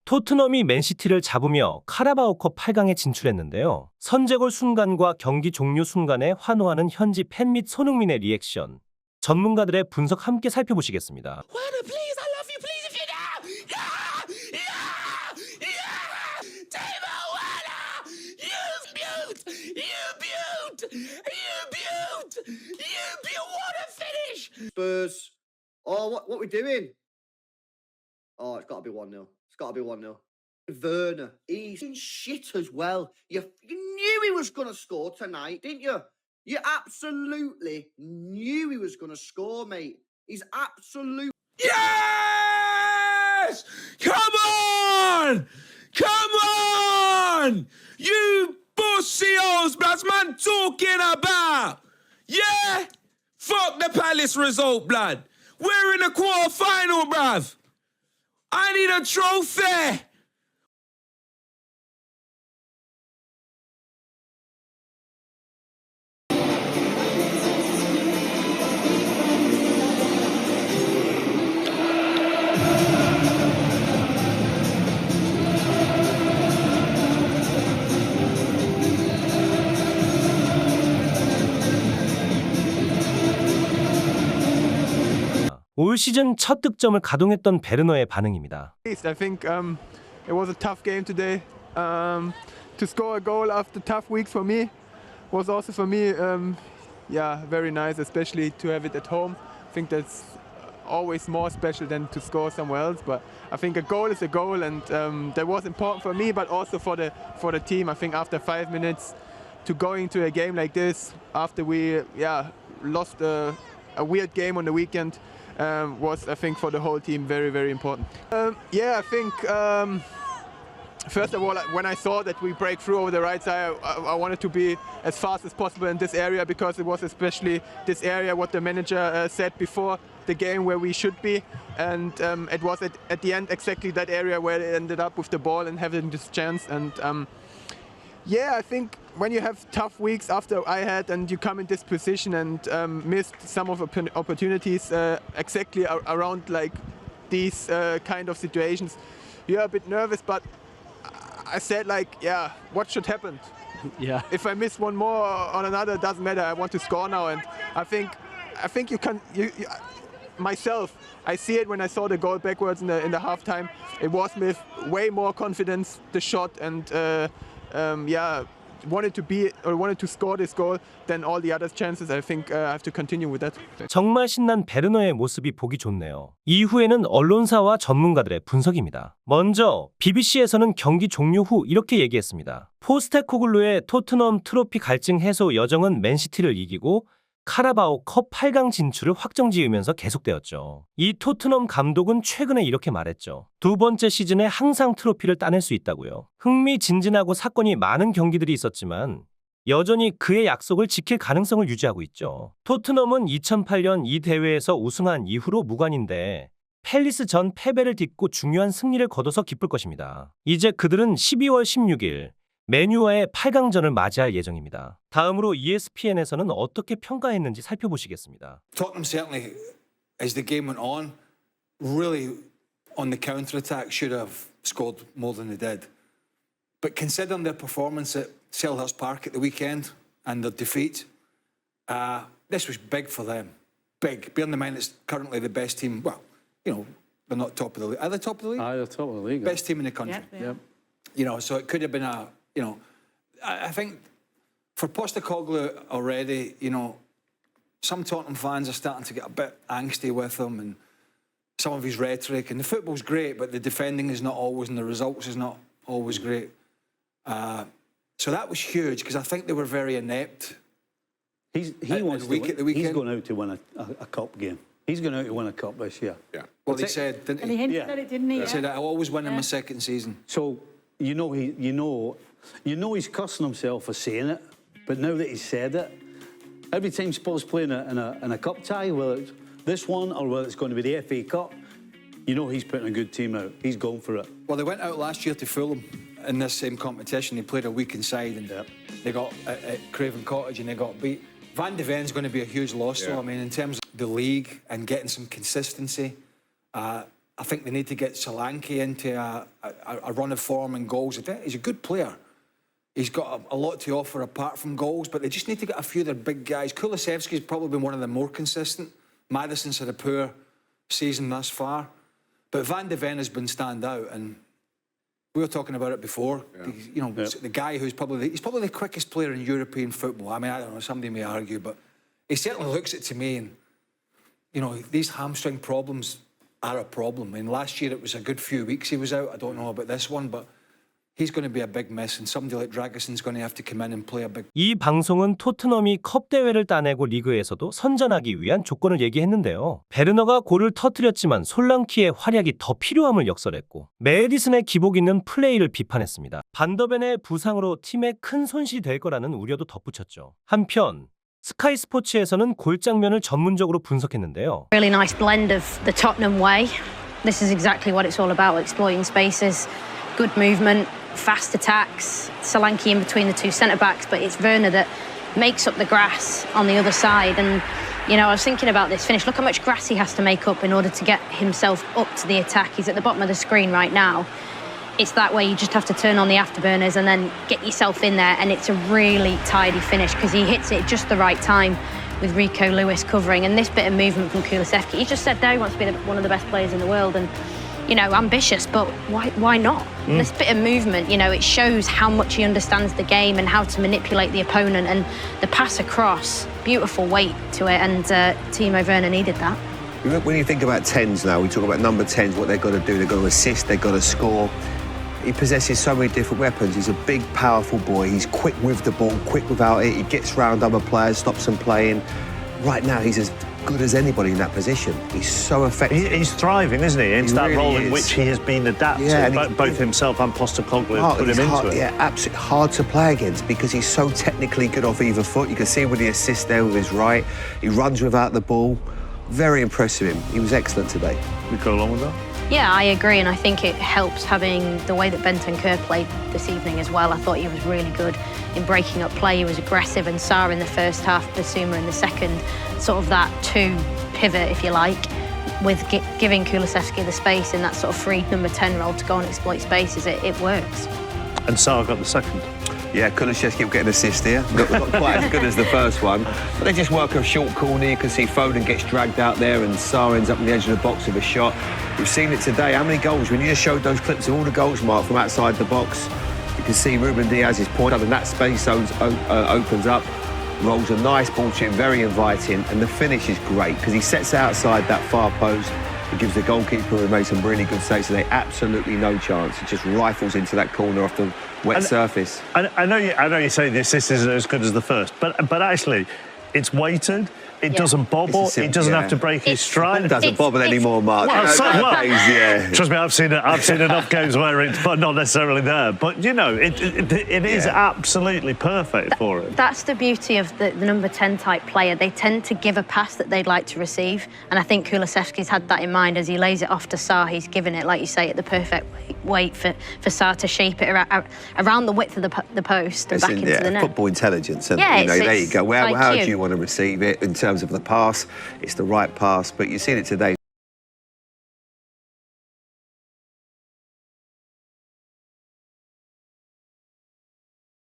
토트넘이 맨시티를 잡으며 카라바오컵 8강에 진출했는데요. 선제골 순간과 경기 종료 순간에 환호하는 현지 팬 및 손흥민의 리액션, 전문가들의 분석 함께 살펴보시겠습니다. Werner, please, I love you, please, if you know. Yeah, yeah, yeah. Timo Werner, you beaut, you beaut, you beaut, you beaut. What a finish! Spurs. Oh, what we doing? Oh, it's got to be 1-0. It's got to be 1-0. Werner, he's in shit as well. You knew he was going to score tonight, didn't you? You absolutely knew he was going to score, mate. He's absolute. Yes! Come on! Come on! You bussios, that's man talking about. Yeah? Fuck the Palace result, blood. We're in the quarter-final, bruv. I need a trophy. 올 시즌 첫 득점을 가동했던 베르너의 반응입니다. I think it was a tough game today. To score a goal after tough weeks for me was also for me, very nice, especially to have it at home. I think that's always more special than to score somewhere else. But I think a goal is a goal, and that was important for me, but also for the team. I think after 5 minutes to going to a game like this, after we lost a weird game on the weekend. Was, I think, for the whole team very, very important. I think first of all, when I saw that we break through over the right side, I wanted to be as fast as possible in this area, because it was especially this area what the manager said before the game where we should be, and it was at the end exactly that area where it ended up with the ball and having this chance. And I think when you have tough weeks after I had, and you come in this position and missed some of opportunities exactly around like these kind of situations, you're a bit nervous. But I said, what should happen? Yeah. If I miss one more on another, it doesn't matter. I want to score now, and I think you can. Myself, I see it when I saw the goal backwards in the halftime. It was with way more confidence, the shot, and wanted to score this goal than all the other chances. I think I have to continue with that. 정말 신난 베르너의 모습이 보기 좋네요. 이후에는 언론사와 전문가들의 분석입니다. 먼저 BBC에서는 경기 종료 후 이렇게 얘기했습니다. 포스테코글루의 토트넘 트로피 갈증 해소 여정은 맨시티를 이기고 카라바오 컵 8강 진출을 확정지으면서 계속되었죠. 이 토트넘 감독은 최근에 이렇게 말했죠. 두 번째 시즌에 항상 트로피를 따낼 수 있다고요. 흥미진진하고 사건이 많은 경기들이 있었지만 여전히 그의 약속을 지킬 가능성을 유지하고 있죠. 토트넘은 2008년 이 대회에서 우승한 이후로 무관인데 팰리스 전 패배를 딛고 중요한 승리를 거둬서 기쁠 것입니다. 이제 그들은 12월 16일 맨유와의 8강전을 맞이할 예정입니다. 다음으로 ESPN에서는 어떻게 평가했는지 살펴보시겠습니다. Tottenham certainly, as the game went on, really on the counter-attack should have scored more than they did. But considering their performance at Selhurst Park at the weekend and their defeat, this was big for them. Big. Bearing in mind it's currently the best team. Well, they're not top of the league. Are they top of the league? They're top of the league. Best team in the country. Yep. So it could have been I think for Postecoglou already, some Tottenham fans are starting to get a bit angsty with him and some of his rhetoric. And the football's great, but the defending is not always, and the results is not always great. So that was huge, because I think they were very inept. He wants to win. At the weekend. He's going out to win a cup game. He's going out to win a cup this year. Yeah. Well, he said, didn't And he? he hinted Yeah. at it, didn't he? He said, I'll always win in my second season. So you know he's cursing himself for saying it, but now that he's said it, every time Spurs play in a cup tie, whether it's this one or whether it's going to be the FA Cup, he's putting a good team out. He's going for it. Well, they went out last year to Fulham in this same competition. They played a weakened side, and they got at Craven Cottage and they got beat. Van de Ven's going to be a huge loss, though. I mean, in terms of the league and getting some consistency, I I think they need to get Solanke into a run of form and goals. He's a good player. He's got a lot to offer apart from goals, but they just need to get a few of their big guys. Kulusevski's probably been one of the more consistent. Maddison's had a poor season thus far. But Van de Ven has been standout, and we were talking about it before. Yeah. The guy he's probably the quickest player in European football. I mean, I don't know, somebody may argue, but he certainly looks it to me. And, these hamstring problems are a problem. I mean, last year it was a good few weeks he was out. I don't know about this one, but he's going to be a big miss, and somebody like Dragason's going to have to come in and play a big. 이 방송은 토트넘이 컵 대회를 따내고 리그에서도 선전하기 위한 조건을 얘기했는데요. 베르너가 골을 터뜨렸지만 솔랑키의 활약이 더 필요함을 역설했고 메디슨의 기복 있는 플레이를 비판했습니다. 반더벤의 부상으로 팀에 큰 손실이 될 거라는 우려도 덧붙였죠. 한편 스카이 스포츠에서는 골장면을 전문적으로 분석했는데요. Really nice blend of the Tottenham way. This is exactly what it's all about, exploiting spaces, good movement, fast attacks, Solanke in between the two centre-backs, but it's Werner that makes up the grass on the other side. And, I was thinking about this finish. Look how much grass he has to make up in order to get himself up to the attack. He's at the bottom of the screen right now. It's that way, you just have to turn on the afterburners and then get yourself in there, and it's a really tidy finish because he hits it just the right time with Rico Lewis covering, and this bit of movement from Kulusevski. He just said there he wants to be one of the best players in the world, and ambitious, but why not? This bit of movement, it shows how much he understands the game and how to manipulate the opponent, and the pass across, beautiful weight to it, and Timo Werner needed that. When you think about 10s now, we talk about number 10s, what they've got to do. They've got to assist, they've got to score. He possesses so many different weapons. He's a big, powerful boy. He's quick with the ball, quick without it. He gets round other players, stops them playing. Right now, he's as good as anybody in that position. He's so effective. He's thriving, isn't he? Into that really role is. in which he has been adapted. Yeah, both himself and Postecoglou put him into it. Yeah, absolutely hard to play against because he's so technically good off either foot. You can see with the assist there with his right. He runs without the ball. Very impressive him. He was excellent today. We go along with that? Yeah, I agree, and I think it helps having the way that Bentancur played this evening as well. I thought he was really good in breaking up play. He was aggressive, and Sarr in the first half, Basuma in the second. Sort of that two pivot, if you like, with giving Kulusevski the space in that sort of free number 10 role to go and exploit spaces. It works. And Sarr got the second. Yeah, Kulusevski will get an assist here. Not quite as good as the first one. But they just work a short corner. You can see Foden gets dragged out there and Sarr ends up on the edge of the box with a shot. We've seen it today. How many goals? When you just showed those clips of all the goals, Mark, from outside the box, you can see Ruben Diaz's point up and that space opens up. Rolls a nice ball to him, very inviting. And the finish is great because he sets outside that far post. It gives the goalkeeper who made some really good saves, so they absolutely no chance. It just rifles into that corner off the wet surface. I know you say this isn't as good as the first, but actually, it's weighted. It doesn't bobble. It doesn't have to break his stride. It doesn't bobble anymore, Mark. Trust me, I've seen enough games where it's not necessarily there. But, it is absolutely perfect for it. That's the beauty of the number 10 type player. They tend to give a pass that they'd like to receive. And I think Kulusevski's had that in mind as he lays it off to Sarr. He's given it, like you say, at the perfect weight for Sarr to shape it around the width of the post and back into the net. Football intelligence. And, Yeah, there you go. How do IQ. you want to receive it in terms of the pass? It's the right pass. But you've seen it today.